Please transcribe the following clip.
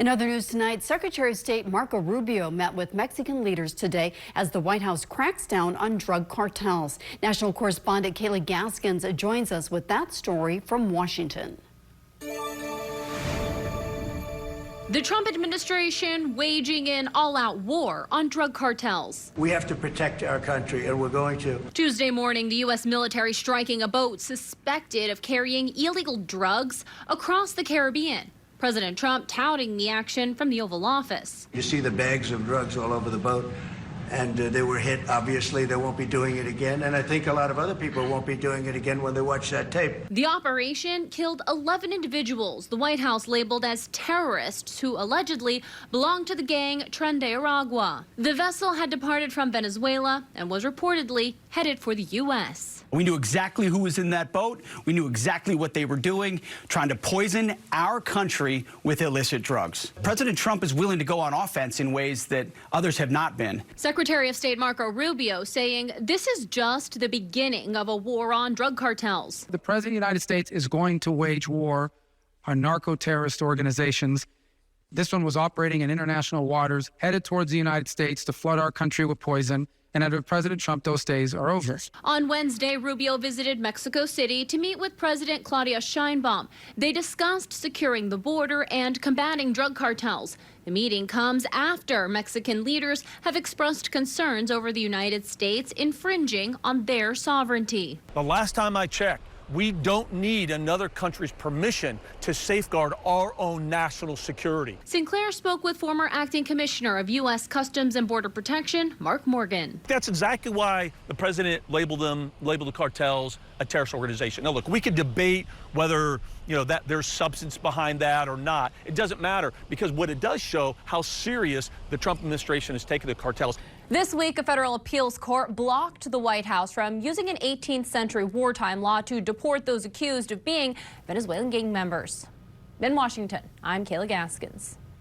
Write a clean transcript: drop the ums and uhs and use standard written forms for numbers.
In other news tonight, Secretary of State Marco Rubio met with Mexican leaders today as the White House cracks down on drug cartels. National correspondent Kayla Gaskins joins us with that story from Washington. The Trump administration waging an all-out war on drug cartels. We have to protect our country, and we're going to. Tuesday morning, the U.S. military striking a boat suspected of carrying illegal drugs across the Caribbean. President Trump touting the action from the Oval Office. You see the bags of drugs all over the boat, and they were hit. Obviously, they won't be doing it again, and I think a lot of other people won't be doing it again when they watch that tape. The operation killed 11 individuals the White House labeled as terrorists who allegedly belonged to the gang Tren de Aragua. The vessel had departed from Venezuela and was reportedly headed for the U.S. We knew exactly who was in that boat. We knew exactly what they were doing, trying to poison our country with illicit drugs. President Trump is willing to go on offense in ways that others have not been. Secretary of State Marco Rubio saying this is just the beginning of a war on drug cartels. The President of the United States is going to wage war on narco-terrorist organizations. This one was operating in international waters, headed towards the United States to flood our country with poison. And under President Trump, those days are over. On Wednesday, Rubio visited Mexico City to meet with President Claudia Sheinbaum. They discussed securing the border and combating drug cartels. The meeting comes after Mexican leaders have expressed concerns over the United States infringing on their sovereignty. The last time I checked, we don't need another country's permission to safeguard our own national security. Sinclair spoke with former acting commissioner of U.S. Customs and Border Protection, Mark Morgan. That's exactly why the president labeled the cartels a terrorist organization. Now, look, we could debate whether, that there's substance behind that or not. It doesn't matter, because what it does show how serious the Trump administration has taken the cartels. This week, a federal appeals court blocked the White House from using an 18th century wartime law to deport those accused of being Venezuelan gang members. In Washington, I'm Kayla Gaskins.